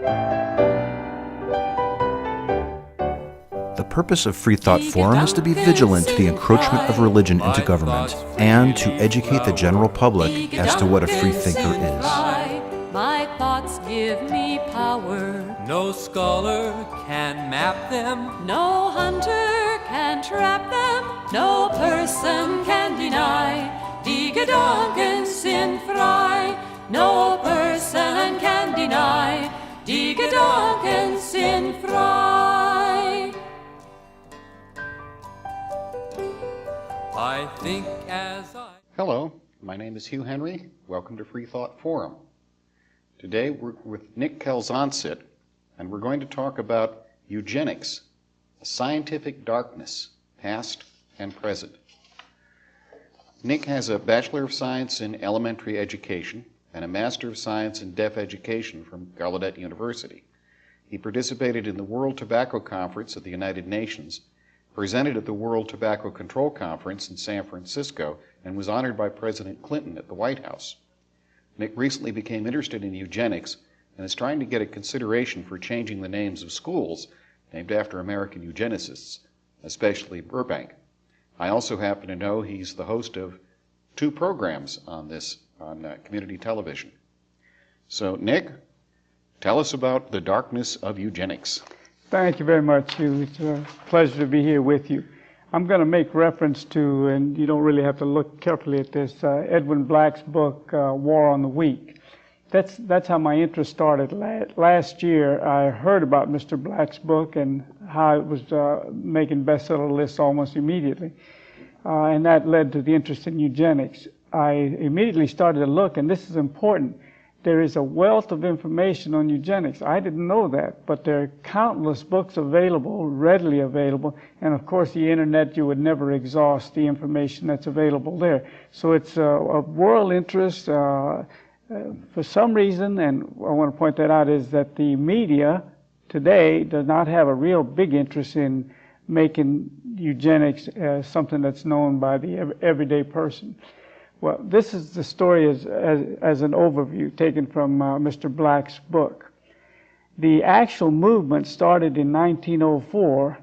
The purpose of Freethought Forum is to be vigilant to the encroachment of religion into government and to educate the general public as to what a freethinker is. My thoughts give me power. No scholar can map them. No hunter can trap them. No person can deny. Die Gedanken sind frei. No person can deny. Die Gedanken sind frei. I think as I... Hello, my name is Hugh Henry. Welcome to Freethought Forum. Today we're with Nick Calzoncit, and we're going to talk about eugenics, a scientific darkness, past and present. Nick has a Bachelor of Science in Elementary Education and a Master of Science in Deaf Education from Gallaudet University. He participated in the World Tobacco Conference at the United Nations, presented at the World Tobacco Control Conference in San Francisco, and was honored by President Clinton at the White House. Nick recently became interested in eugenics and is trying to get a consideration for changing the names of schools named after American eugenicists, especially Burbank. I also happen to know he's the host of 2 programs on community television. So, Nick, tell us about the darkness of eugenics. Thank you very much, Hugh. It's a pleasure to be here with you. I'm going to make reference to, and you don't really have to look carefully at this, Edwin Black's book, War on the Weak. That's how my interest started. Last year, I heard about Mr. Black's book and how it was making bestseller lists almost immediately. And that led to the interest in eugenics. I immediately started to look, and this is important. There is a wealth of information on eugenics. I didn't know that, but there are countless books available, readily available, and of course the internet, you would never exhaust the information that's available there. So it's of world interest. For some reason, and I want to point that out, is that the media today does not have a real big interest in making eugenics something that's known by the everyday person. Well, this is the story as an overview taken from Mr. Black's book. The actual movement started in 1904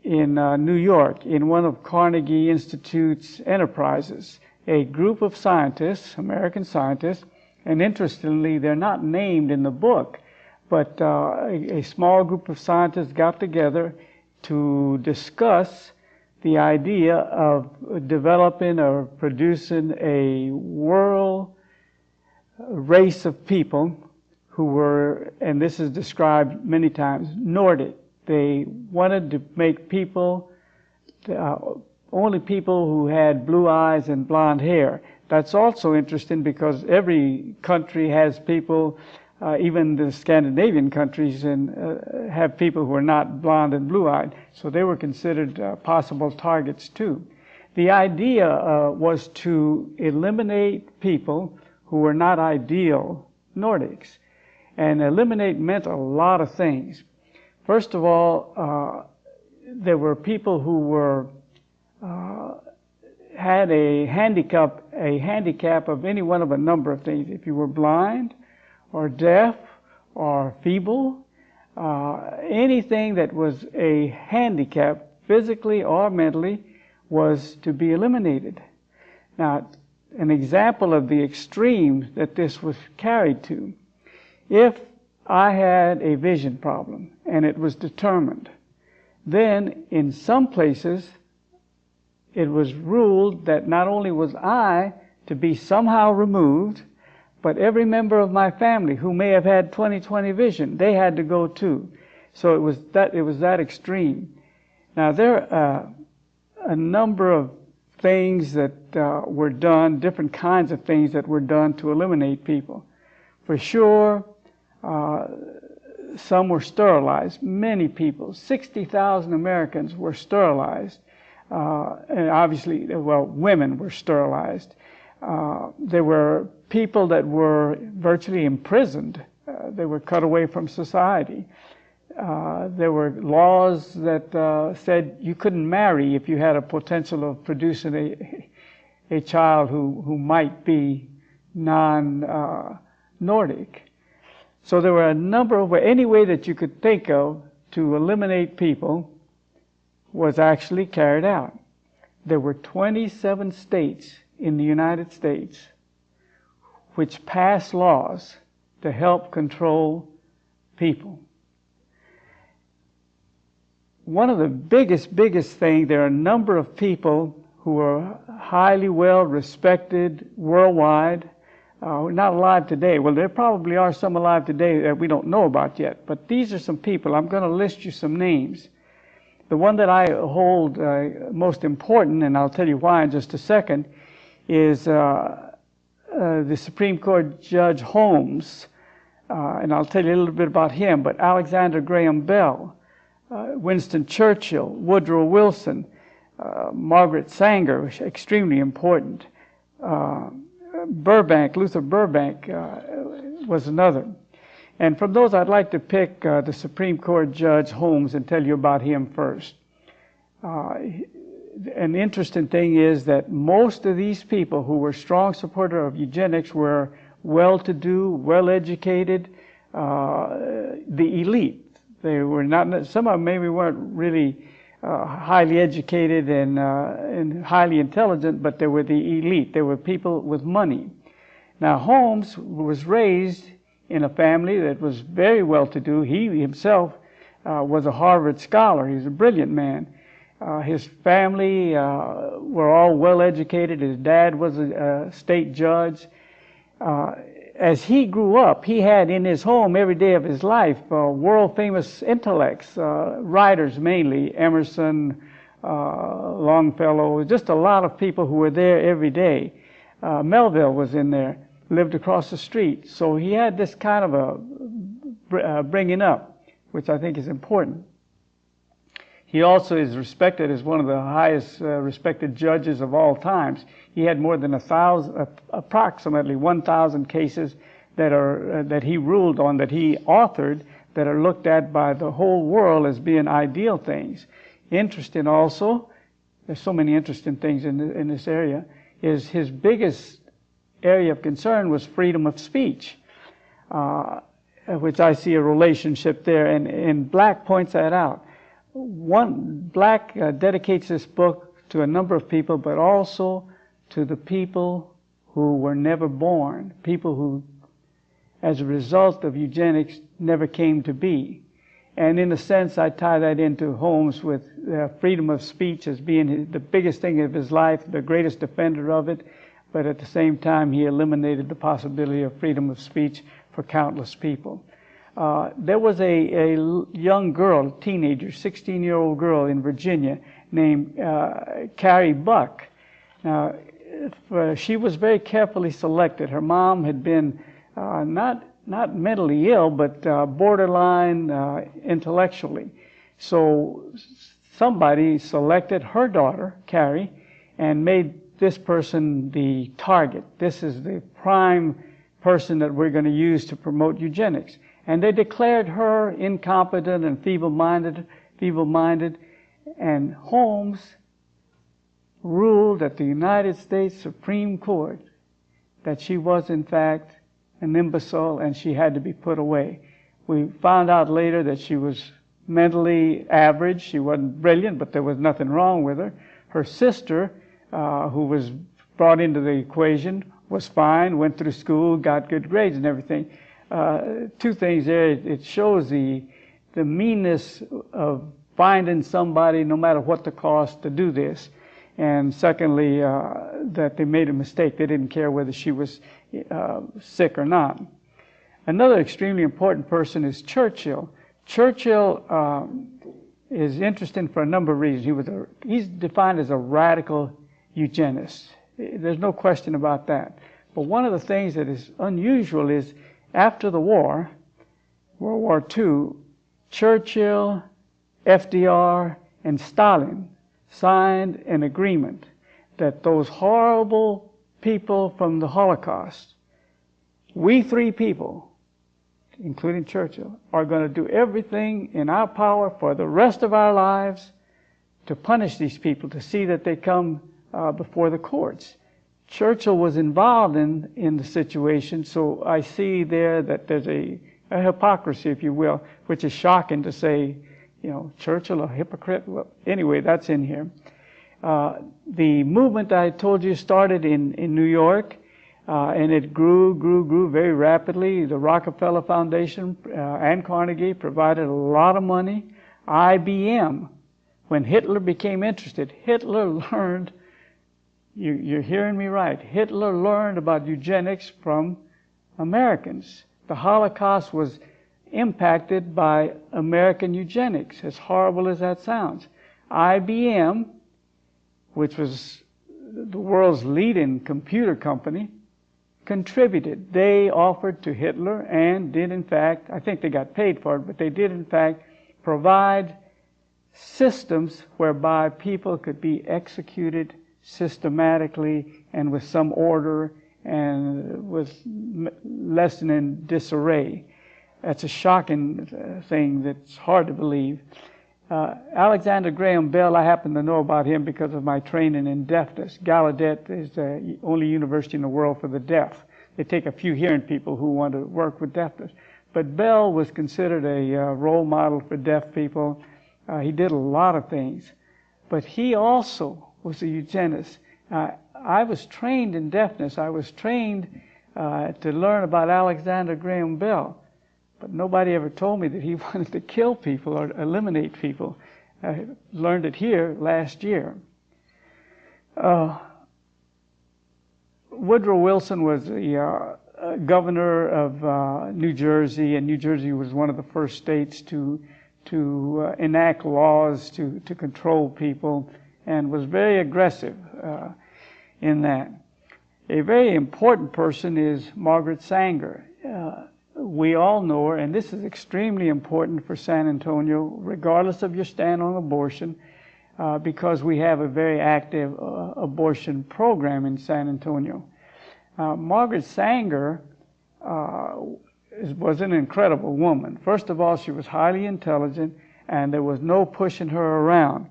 in New York in one of Carnegie Institute's enterprises. A group of scientists, American scientists, and interestingly, they're not named in the book, but a small group of scientists got together to discuss the idea of developing or producing a world race of people who were, and this is described many times, Nordic. They wanted to make people, only people who had blue eyes and blonde hair. That's also interesting because every country has people, even the Scandinavian countries, and have people who are not blonde and blue-eyed. So they were considered possible targets too. The idea was to eliminate people who were not ideal Nordics. And eliminate meant a lot of things. First of all, there were people who were had a handicap of any one of a number of things. If you were blind, or deaf, or feeble, anything that was a handicap, physically or mentally, was to be eliminated. Now, an example of the extreme that this was carried to, if I had a vision problem and it was determined, then in some places it was ruled that not only was I to be somehow removed, but every member of my family who may have had 20/20 vision, they had to go too. So it was that extreme. Now there are a number of things that were done, different kinds of things that were done to eliminate people. For sure, some were sterilized. Many people, 60,000 Americans were sterilized. And obviously, well, women were sterilized. There were people that were virtually imprisoned. They were cut away from society. There were laws that said you couldn't marry if you had a potential of producing a child who might be non-Nordic. So there were a number of any way that you could think of to eliminate people was actually carried out. There were 27 states in the United States which passed laws to help control people. One of the biggest things, there are a number of people who are highly well respected worldwide, not alive today. Well, there probably are some alive today that we don't know about yet, but these are some people. I'm going to list you some names. The one that I hold most important, and I'll tell you why in just a second, is the Supreme Court Judge Holmes, and I'll tell you a little bit about him, but Alexander Graham Bell, Winston Churchill, Woodrow Wilson, Margaret Sanger, extremely important, Luther Burbank was another. And from those, I'd like to pick the Supreme Court Judge Holmes and tell you about him first. An interesting thing is that most of these people who were strong supporters of eugenics were well-to-do, well-educated, the elite. They were not. Some of them maybe weren't really highly educated and highly intelligent, but they were the elite. They were people with money. Now, Holmes was raised in a family that was very well-to-do. He himself was a Harvard scholar. He was a brilliant man. His family were all well-educated. His dad was a state judge. As he grew up, he had in his home every day of his life world-famous intellects, writers mainly, Emerson, Longfellow, just a lot of people who were there every day. Melville was in there, lived across the street. So he had this kind of a bringing up, which I think is important. He also is respected as one of the highest respected judges of all times. He had more than approximately 1,000 cases that he ruled on, that he authored, that are looked at by the whole world as being ideal things. Interesting also, there's so many interesting things in this area, is his biggest area of concern was freedom of speech, which I see a relationship there, and Black points that out. Black dedicates this book to a number of people, but also to the people who were never born, people who, as a result of eugenics, never came to be. And in a sense, I tie that into Holmes with freedom of speech as being the biggest thing of his life, the greatest defender of it, but at the same time, he eliminated the possibility of freedom of speech for countless people. There was a young girl, a teenager, 16-year-old girl in Virginia named Carrie Buck. Now, she was very carefully selected. Her mom had been not mentally ill, but borderline intellectually. So somebody selected her daughter, Carrie, and made this person the target. This is the prime person that we're going to use to promote eugenics. And they declared her incompetent and feeble-minded, and Holmes ruled at the United States Supreme Court that she was, in fact, an imbecile and she had to be put away. We found out later that she was mentally average. She wasn't brilliant, but there was nothing wrong with her. Her sister, who was brought into the equation, was fine, went through school, got good grades and everything. Two things there. It shows the meanness of finding somebody, no matter what the cost, to do this. And secondly, that they made a mistake. They didn't care whether she was sick or not. Another extremely important person is Churchill. Churchill is interesting for a number of reasons. He's defined as a radical eugenist. There's no question about that. But one of the things that is unusual is after the war, World War II, Churchill, FDR, and Stalin signed an agreement that those horrible people from the Holocaust, we three people, including Churchill, are going to do everything in our power for the rest of our lives to punish these people, to see that they come before the courts. Churchill was involved in the situation, so I see there that there's a a hypocrisy, if you will, which is shocking to say, Churchill a hypocrite. Well, anyway, that's in here. The movement I told you started in New York, and it grew very rapidly. The Rockefeller Foundation and Carnegie provided a lot of money. IBM, when Hitler became interested, Hitler learned, you're hearing me right, Hitler learned about eugenics from Americans. The Holocaust was impacted by American eugenics, as horrible as that sounds. IBM, which was the world's leading computer company, contributed. They offered to Hitler and did in fact, I think they got paid for it, but they did in fact provide systems whereby people could be executed systematically and with some order and with less than in disarray. That's a shocking thing that's hard to believe. Alexander Graham Bell, I happen to know about him because of my training in deafness. Gallaudet is the only university in the world for the deaf. They take a few hearing people who want to work with deafness. But Bell was considered a role model for deaf people. He did a lot of things. But he also was a eugenist. I was trained in deafness. I was trained to learn about Alexander Graham Bell. But nobody ever told me that he wanted to kill people or eliminate people. I learned it here last year. Woodrow Wilson was the governor of New Jersey, and New Jersey was one of the first states to enact laws to control people, and was very aggressive in that. A very important person is Margaret Sanger. We all know her, and this is extremely important for San Antonio, regardless of your stand on abortion, because we have a very active abortion program in San Antonio. Margaret Sanger was an incredible woman. First of all, she was highly intelligent, and there was no pushing her around.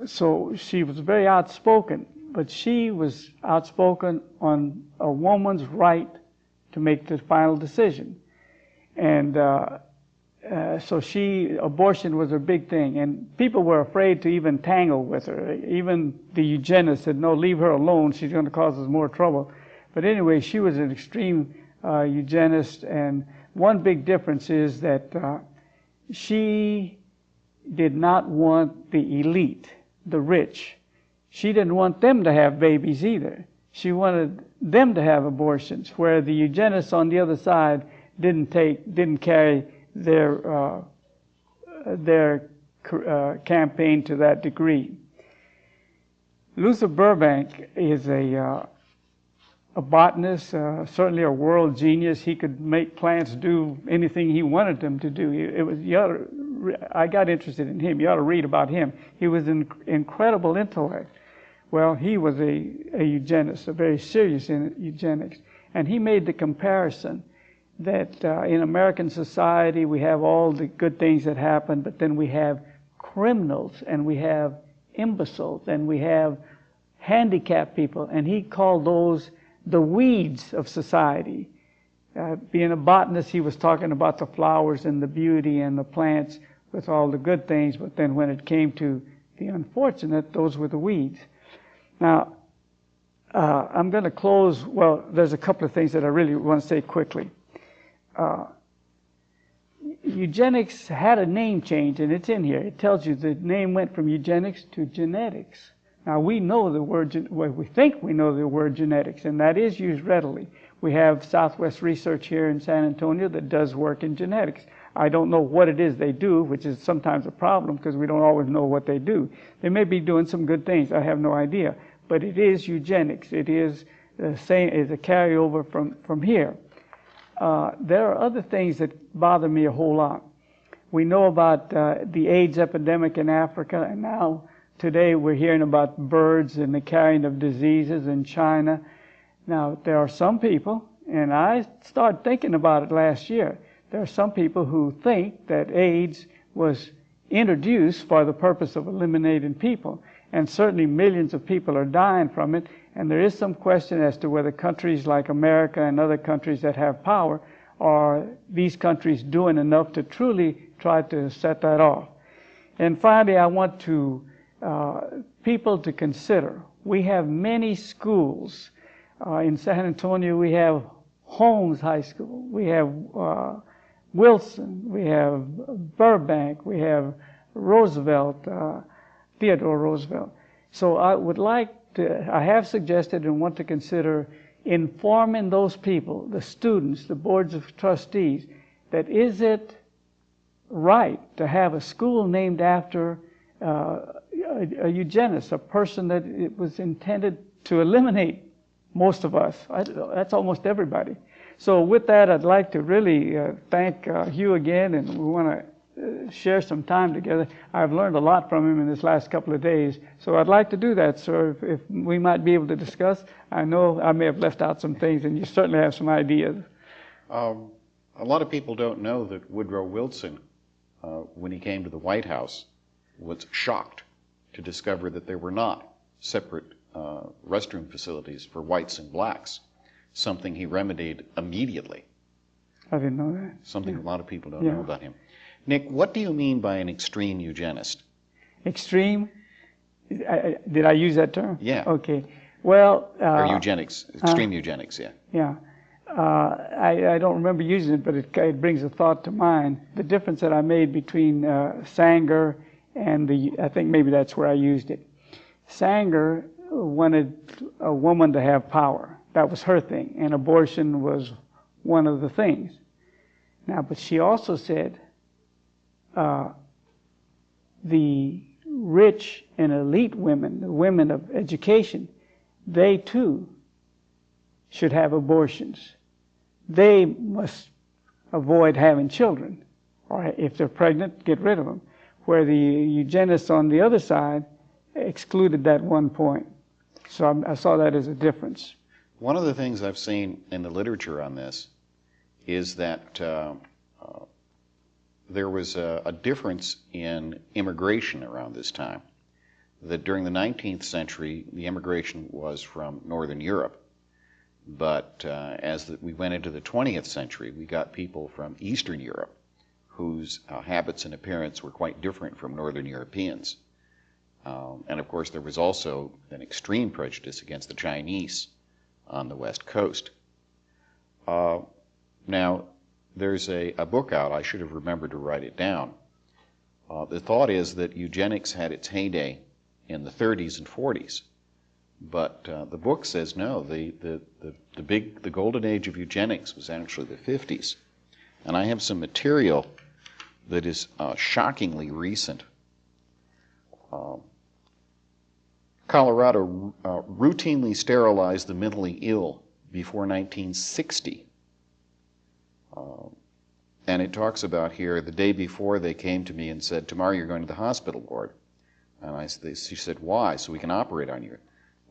So she was very outspoken, but she was outspoken on a woman's right to make the final decision. And so abortion was a big thing. And people were afraid to even tangle with her. Even the eugenists said, no, leave her alone. She's going to cause us more trouble. But anyway, she was an extreme eugenist. And one big difference is that she did not want the elite, the rich. She didn't want them to have babies either. She wanted them to have abortions, where the eugenists on the other side didn't carry their campaign to that degree. Luther Burbank is a botanist, certainly a world genius. He could make plants do anything he wanted them to do. I got interested in him. You ought to read about him. He was an incredible intellect. Well, he was a eugenist, a very serious in eugenics. And he made the comparison that in American society we have all the good things that happen, but then we have criminals, and we have imbeciles, and we have handicapped people. And he called those the weeds of society. Being a botanist, he was talking about the flowers and the beauty and the plants with all the good things, but then when it came to the unfortunate, those were the weeds. Now, I'm going to close. Well, there's a couple of things that I really want to say quickly. Eugenics had a name change, and it's in here. It tells you the name went from eugenics to genetics. Now, we know the word, we think we know the word genetics, and that is used readily. We have Southwest Research here in San Antonio that does work in genetics. I don't know what it is they do, which is sometimes a problem because we don't always know what they do. They may be doing some good things. I have no idea. But it is eugenics. It is a carryover from here. There are other things that bother me a whole lot. We know about the AIDS epidemic in Africa, and now today we're hearing about birds and the carrying of diseases in China. Now, there are some people, and I started thinking about it last year, there are some people who think that AIDS was introduced for the purpose of eliminating people. And certainly millions of people are dying from it. And there is some question as to whether countries like America and other countries that have power are these countries doing enough to truly try to set that off? And finally, I want people to consider, we have many schools. In San Antonio, we have Holmes High School, we have Wilson, we have Burbank, we have Roosevelt, Theodore Roosevelt. So I have suggested and want to consider informing those people, the students, the boards of trustees, that is it right to have a school named after a eugenist, a person that it was intended to eliminate most of us. That's almost everybody. So with that, I'd like to really thank Hugh again, and we want to share some time together. I've learned a lot from him in this last couple of days, so I'd like to do that, sir, if we might be able to discuss. I know I may have left out some things, and you certainly have some ideas. A lot of people don't know that Woodrow Wilson, when he came to the White House, was shocked to discover that there were not separate restroom facilities for whites and blacks, something he remedied immediately. I didn't know that. Something a lot of people don't know about him. Nick, what do you mean by an extreme eugenist? Extreme? Did I use that term? Yeah. Okay. Well... or eugenics, extreme eugenics, yeah. Yeah. I don't remember using it, but it brings a thought to mind. The difference that I made between Sanger and I think maybe that's where I used it. Sanger wanted a woman to have power. That was her thing, and abortion was one of the things. Now, but she also said the rich and elite women, the women of education, they too should have abortions. They must avoid having children, or if they're pregnant, get rid of them. Where the eugenists on the other side excluded that one point. So I saw that as a difference. One of the things I've seen in the literature on this is that there was a difference in immigration around this time. That during the 19th century, the immigration was from Northern Europe. But as we went into the 20th century, we got people from Eastern Europe whose habits and appearance were quite different from Northern Europeans. And of course, there was also an extreme prejudice against the Chinese on the West Coast. Now, there's a book out. I should have remembered to write it down. The thought is that eugenics had its heyday in the 30s and 40s. But the book says no, the golden age of eugenics was actually the 50s. And I have some material that is shockingly recent. Colorado routinely sterilized the mentally ill before 1960. And it talks about here, the day before they came to me and said, tomorrow you're going to the hospital ward. And she said, why? So we can operate on you.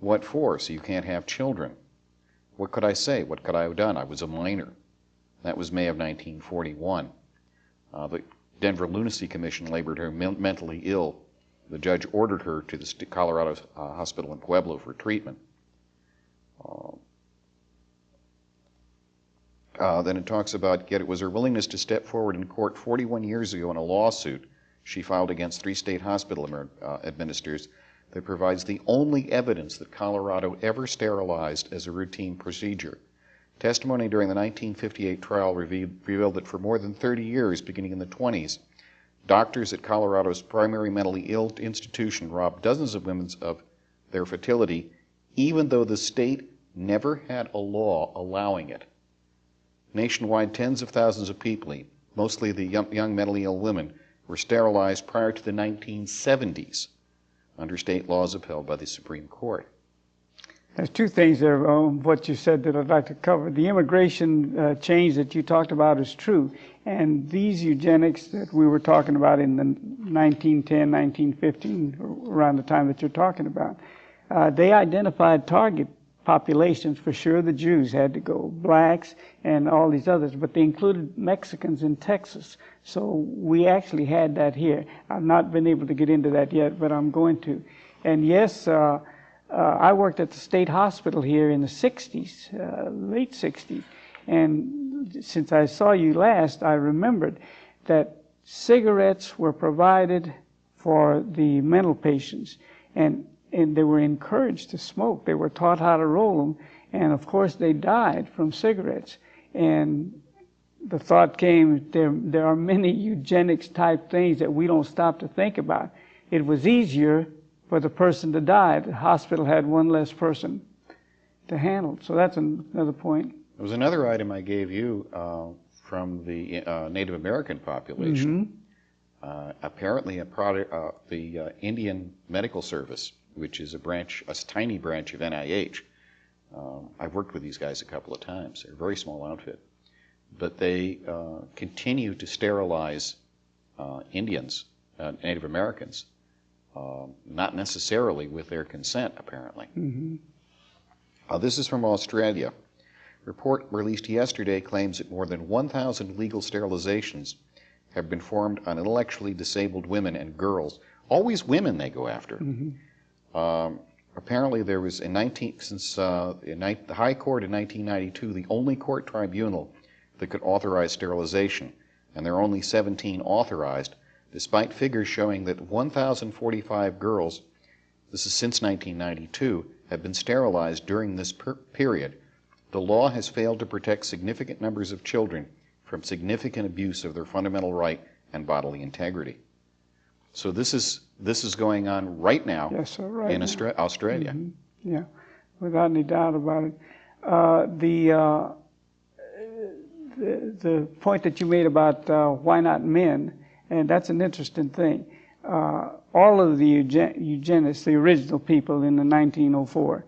What for? So you can't have children. What could I say? What could I have done? I was a minor. That was May of 1941. The Denver Lunacy Commission labored her mentally ill. The judge ordered her to the Colorado hospital in Pueblo for treatment. Then it talks about, yet it was her willingness to step forward in court 41 years ago in a lawsuit she filed against 3 state hospital administrators that provides the only evidence that Colorado ever sterilized as a routine procedure. Testimony during the 1958 trial revealed that for more than 30 years, beginning in the 20s, doctors at Colorado's primary mentally ill institution robbed dozens of women of their fertility, even though the state never had a law allowing it. Nationwide, tens of thousands of people, mostly the young mentally ill women, were sterilized prior to the 1970s under state laws upheld by the Supreme Court. There's 2 things there on what you said that I'd like to cover. The immigration change that you talked about is true. And these eugenics that we were talking about in the 1910, 1915, around the time that you're talking about, they identified target populations for sure. The Jews had to go, blacks and all these others, but they included Mexicans in Texas. So we actually had that here. I've not been able to get into that yet, but I'm going to. And yes, I worked at the state hospital here in the 60s, late 60s, and since I saw you last, I remembered that cigarettes were provided for the mental patients, and they were encouraged to smoke. They were taught how to roll them, and of course they died from cigarettes. And the thought came, there are many eugenics type things that we don't stop to think about. It was easier for the person to die. The hospital had one less person to handle. So that's another point. There was another item I gave you from the Native American population. Apparently, the Indian Medical Service, which is a tiny branch of NIH. I've worked with these guys a couple of times. They're a very small outfit. But they continue to sterilize Indians, Native Americans, not necessarily with their consent, apparently. This is from Australia. A report released yesterday claims that more than 1,000 legal sterilizations have been performed on intellectually disabled women and girls. Always women they go after. Apparently there was, since the High Court in 1992, the only court tribunal that could authorize sterilization, and there are only 17 authorized, despite figures showing that 1,045 girls, this is since 1992, have been sterilized during this period. The law has failed to protect significant numbers of children from significant abuse of their fundamental right and bodily integrity. So this is going on right now, yes, sir, right in now. Australia. Yeah, without any doubt about it. The point that you made about why not men, and that's an interesting thing. All of the eugenists, the original people in the 1904,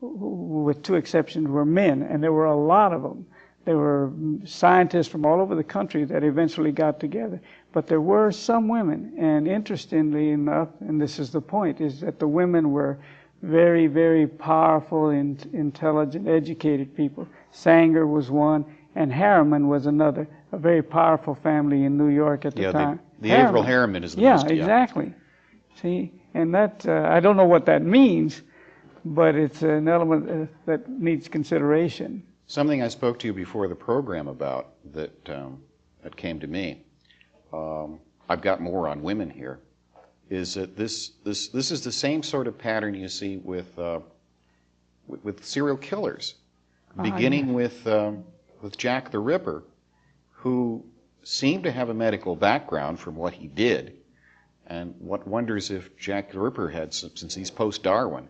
with two exceptions, were men, and there were a lot of them. There were scientists from all over the country that eventually got together. But there were some women, and interestingly enough, and this is the point, is that the women were very, very powerful, intelligent, educated people. Sanger was one, and Harriman was another, a very powerful family in New York at the time. The Averell Harriman is the most. Yeah, exactly. See, and that, I don't know what that means, but it's an element that needs consideration. Something I spoke to you before the program about that came to me, I've got more on women here, is that this is the same sort of pattern you see with serial killers, beginning with Jack the Ripper, who seemed to have a medical background from what he did, and what wonders if Jack the Ripper had, since he's post-Darwin,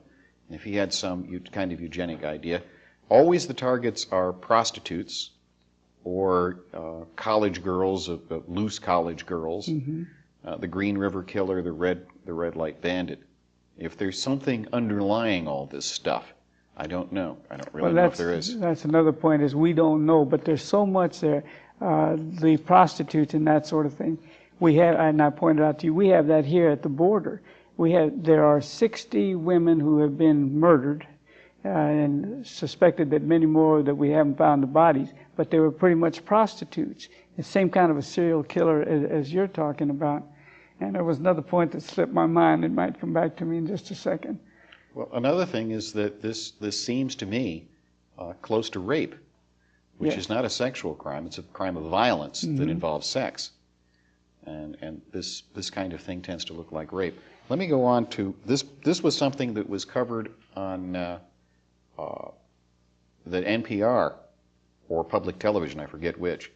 if he had some kind of eugenic idea. Always the targets are prostitutes or college girls, loose college girls. The Green River Killer, the Red Light Bandit. If there's something underlying all this stuff, I don't know. I don't really know if there is. That's another point, is we don't know, but there's so much there. The prostitutes and that sort of thing. We have, and I pointed out to you, we have that here at the border. There are 60 women who have been murdered, and suspected that many more that we haven't found the bodies, but they were pretty much prostitutes. The same kind of a serial killer as you're talking about. And there was another point that slipped my mind. It might come back to me in just a second. Well, another thing is that this seems to me close to rape, which is not a sexual crime. It's a crime of violence that involves sex. And this kind of thing tends to look like rape. Let me go on to, this was something that was covered on the NPR or public television, I forget which.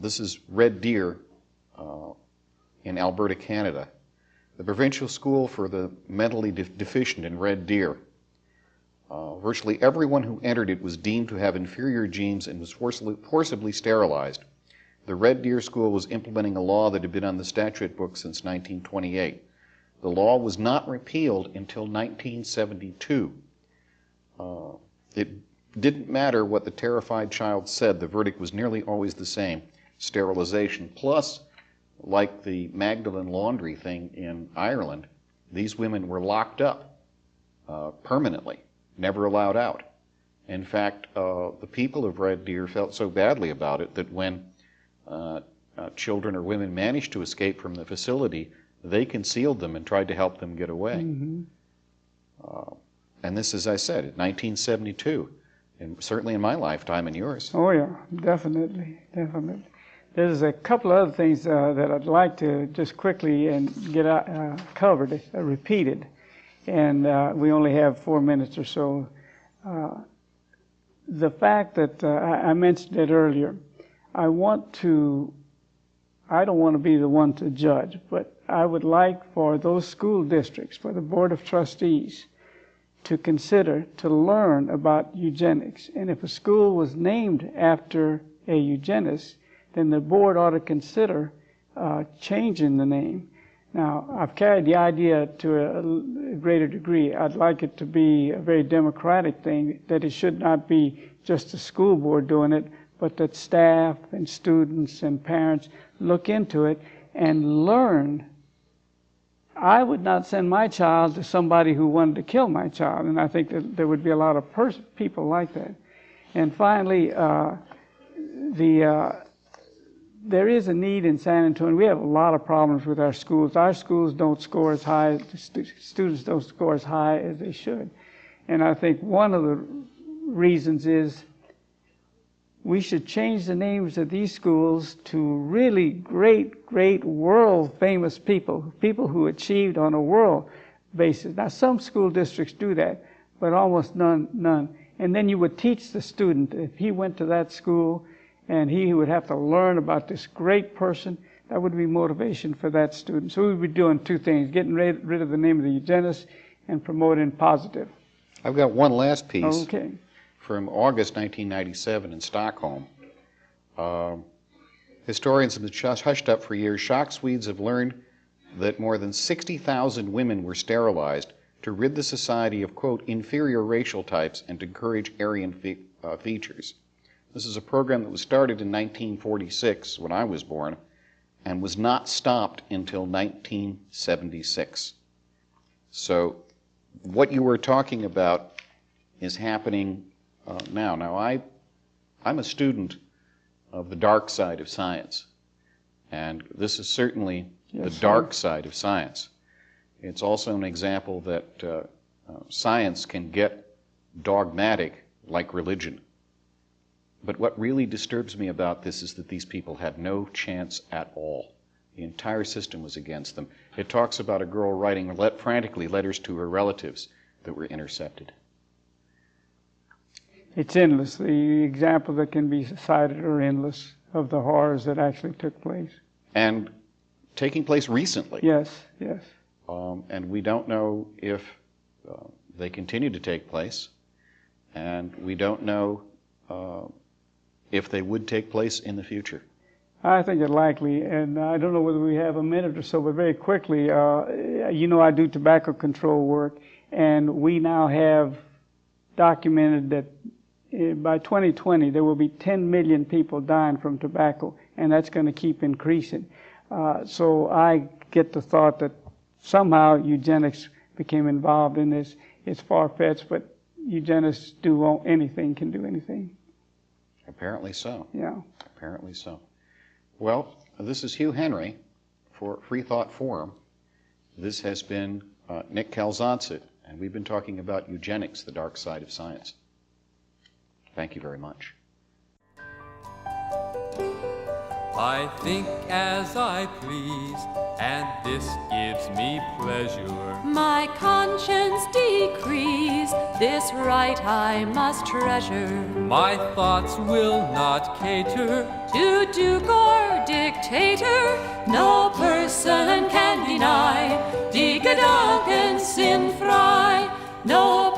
This is Red Deer in Alberta, Canada. The provincial school for the mentally deficient in Red Deer. Virtually everyone who entered it was deemed to have inferior genes and was forcibly sterilized. The Red Deer School was implementing a law that had been on the statute book since 1928. The law was not repealed until 1972. It didn't matter what the terrified child said. The verdict was nearly always the same: sterilization. Plus, like the Magdalen laundry thing in Ireland, these women were locked up permanently, never allowed out. In fact, the people of Red Deer felt so badly about it that when children or women managed to escape from the facility, they concealed them and tried to help them get away. And this, as I said, in 1972, certainly in my lifetime and yours. Oh yeah, definitely, definitely. There's a couple of other things that I'd like to just quickly and get covered, repeated, and we only have 4 minutes or so. The fact that I mentioned it earlier, I don't want to be the one to judge, but I would like for those school districts, for the Board of Trustees, to consider, to learn about eugenics. And if a school was named after a eugenist, then the board ought to consider changing the name. Now, I've carried the idea to a greater degree. I'd like it to be a very democratic thing, that it should not be just the school board doing it, but that staff and students and parents look into it and learn. I would not send my child to somebody who wanted to kill my child, and I think that there would be a lot of people like that. And finally, there is a need in San Antonio. We have a lot of problems with our schools. Our schools don't score as high, students don't score as high as they should. And I think one of the reasons is we should change the names of these schools to really great world famous people who achieved on a world basis. Now some school districts do that, but almost none. And then you would teach the student, if he went to that school and he would have to learn about this great person, that would be motivation for that student. So we would be doing two things, getting rid of the name of the eugenist and promoting positive. I've got one last piece. Okay. From August 1997 in Stockholm. Historians have been hushed up for years. Shocked Swedes have learned that more than 60,000 women were sterilized to rid the society of, quote, inferior racial types and to encourage Aryan features. This is a program that was started in 1946, when I was born, and was not stopped until 1976. So what you were talking about is happening now. Now, I'm a student of the dark side of science, and this is certainly the dark side of science. It's also an example that science can get dogmatic like religion. But what really disturbs me about this is that these people had no chance at all. The entire system was against them. It talks about a girl writing frantically letters to her relatives that were intercepted. It's endless. The examples that can be cited are endless of the horrors that actually took place. And taking place recently. Yes, yes. And we don't know if they continue to take place, and we don't know if they would take place in the future. I think it's likely, and I don't know whether we have a minute or so, but very quickly, you know, I do tobacco control work, and we now have documented that by 2020 there will be 10 million people dying from tobacco, and that's going to keep increasing. So I get the thought that somehow eugenics became involved in this. It's far-fetched, but eugenists can do anything. Apparently so. Yeah. Apparently so. Well, this is Hugh Henry for Freethought Forum. This has been Nick Calzoncit, and we've been talking about eugenics, the dark side of science. Thank you very much. I think as I please, and this gives me pleasure. My conscience decrees, this right I must treasure. My thoughts will not cater To duke or dictator, no person can deny. Die Gedanken sind frei, no